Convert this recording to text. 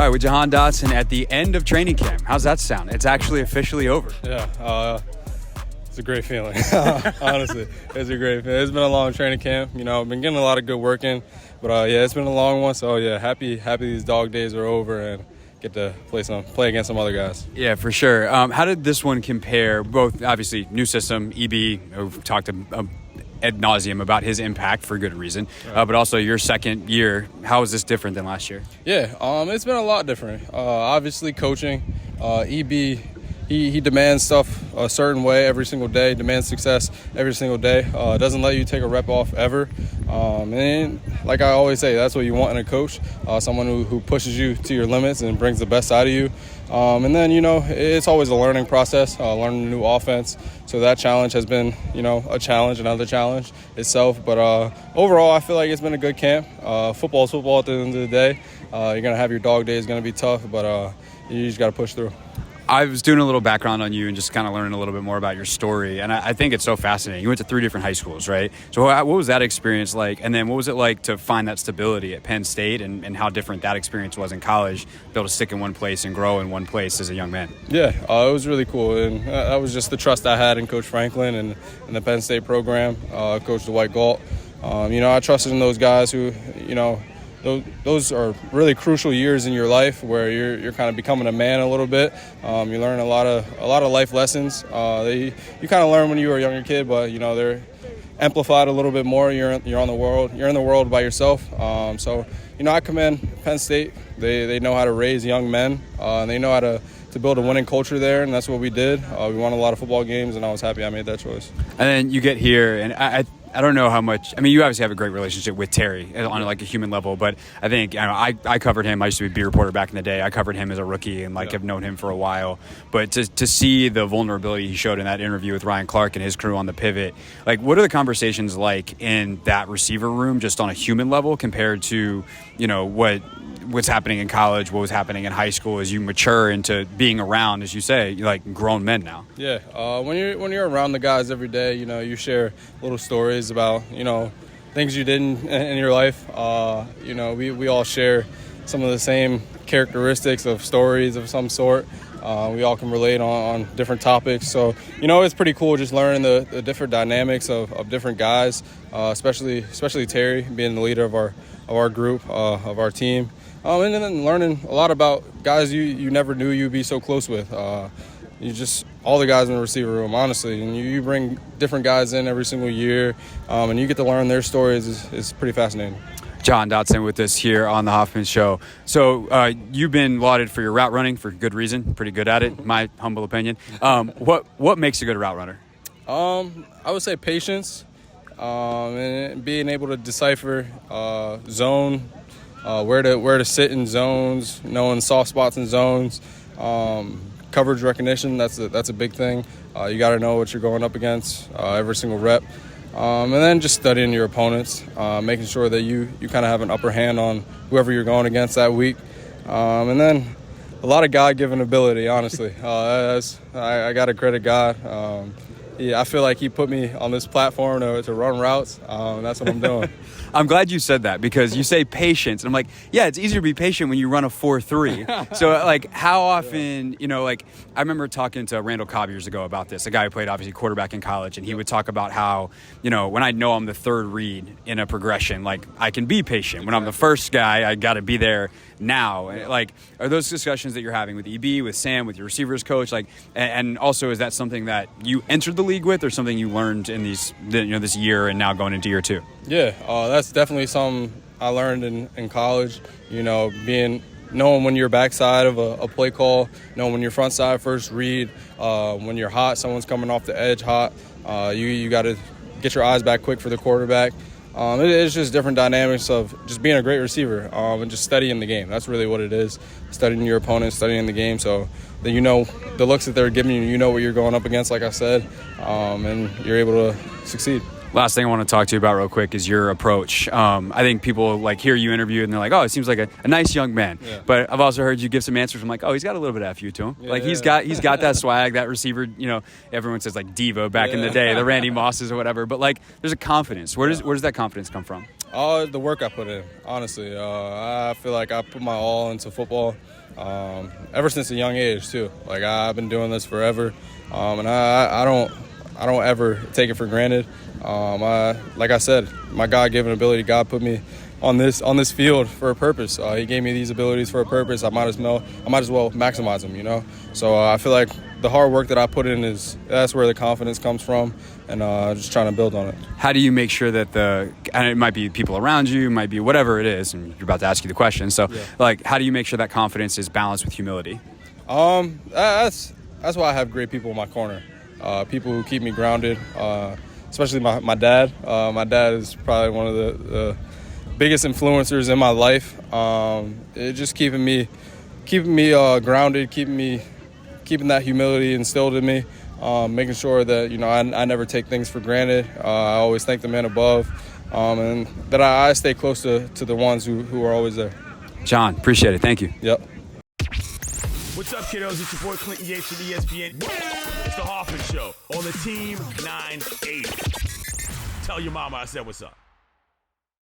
All right, with Jahan Dotson at the end of training camp. How's that sound? It's actually officially over. Yeah, it's a great feeling. Honestly, it's a great feeling. It's been a long training camp. I've been getting a lot of good work in, but it's been a long one. So happy these dog days are over and get to play against some other guys. Yeah, for sure. How did this one compare? Both obviously new system, EB. We've talked ad nauseum about his impact for good reason, but also your second year. How is this different than last year? Yeah, it's been a lot different. Obviously, coaching, EB. He demands stuff a certain way every single day, demands success every single day, doesn't let you take a rep off ever. And like I always say, that's what you want in a coach, someone who pushes you to your limits and brings the best out of you. And then, it's always a learning process, learning a new offense. So that challenge has been, a challenge, another challenge itself. But overall, I feel like it's been a good camp. Football is football at the end of the day. You're going to have your dog days, going to be tough, but you just got to push through. I was doing a little background on you and just kind of learning a little bit more about your story. And I think it's so fascinating. You went to 3 different high schools, right? So what was that experience like? And then what was it like to find that stability at Penn State and how different that experience was in college, be able to stick in one place and grow in one place as a young man? Yeah, it was really cool. And that was just the trust I had in Coach Franklin and the Penn State program, Coach Dwight Galt. I trusted in those guys who, those are really crucial years in your life where you're kind of becoming a man a little bit. You learn a lot of life lessons. You kind of learn when you were a younger kid, but they're amplified a little bit more. You're in the world by yourself. So I commend Penn State. They know how to raise young men. And they know how to build a winning culture there, and that's what we did. We won a lot of football games, and I was happy I made that choice. And then you get here, and I don't know how much. I mean, you obviously have a great relationship with Terry on like a human level, but I think I covered him. I used to be a beat reporter back in the day. I covered him as a rookie and have known him for a while. But to see the vulnerability he showed in that interview with Ryan Clark and his crew on the pivot, what are the conversations like in that receiver room, just on a human level, compared to what's happening in college, what was happening in high school as you mature into being around, as you say, grown men now? Yeah, when you're around the guys every day, you share little stories about, things you did in your life. We all share some of the same characteristics of stories of some sort. We all can relate on different topics. So, it's pretty cool just learning the different dynamics of different guys, especially Terry being the leader of our group, of our team. And then learning a lot about guys you never knew you'd be so close with. All the guys in the receiver room, honestly. And you bring different guys in every single year, and you get to learn their stories. It's pretty fascinating. Jahan Dotson with us here on the Hoffman Show. So you've been lauded for your route running for good reason. Pretty good at it, in my humble opinion. What makes a good route runner? I would say patience, and being able to decipher zone, where to sit in zones, knowing soft spots in zones, coverage recognition. That's a big thing. You got to know what you're going up against every single rep, and then just studying your opponents, making sure that you kind of have an upper hand on whoever you're going against that week, and then a lot of God-given ability. Honestly, I got to credit God. I feel like he put me on this platform to run routes. That's what I'm doing. I'm glad you said that, because you say patience. And I'm like, yeah, it's easier to be patient when you run a 4.3. So, how often, I remember talking to Randall Cobb years ago about this, a guy who played, obviously, quarterback in college. And he would talk about how, when I know I'm the third read in a progression, I can be patient. When I'm the first guy, I got to be there now. Are those discussions that you're having with EB, with Sam, with your receivers coach? And also, is that something that you entered the league with, or something you learned in this year and now going into year 2? Yeah, that's definitely something I learned in college. Knowing when you're backside of a play call, knowing when you're front side first read, when you're hot, someone's coming off the edge hot. You got to get your eyes back quick for the quarterback. It's just different dynamics of just being a great receiver and just studying the game. That's really what it is, studying your opponent, studying the game, so that the looks that they're giving you, what you're going up against, like I said, and you're able to succeed. Last thing I want to talk to you about real quick is your approach. I think people hear you interview and they're like, oh, it seems like a nice young man. Yeah. But I've also heard you give some answers. I'm like, oh, he's got a little bit of FU to him. Yeah, he's got that swag, that receiver. Everyone says diva back in the day, the Randy Mosses or whatever. But there's a confidence. Where does that confidence come from? The work I put in, honestly. I feel like I put my all into football ever since a young age, too. Like, I've been doing this forever, and I don't ever take it for granted. Like I said, my God-given ability, God put me on this field for a purpose. He gave me these abilities for a purpose. I might as well maximize them, you know? So I feel like the hard work that I put in that's where the confidence comes from, and just trying to build on it. How do you make sure that and it might be people around you, it might be whatever it is, and you're about to ask you the question. So, like, how do you make sure that confidence is balanced with humility? That's why I have great people in my corner. People who keep me grounded, especially my dad. My dad is probably one of the biggest influencers in my life. It just keeping me grounded, keeping that humility instilled in me, making sure that, you know, I never take things for granted. I always thank the man above, and that I stay close to the ones who are always there. John, appreciate it. Thank you. Yep. What's up, kiddos? It's your boy Clinton Yates from ESPN. It's the Hoffman Show on the Team 980. Tell your mama I said what's up.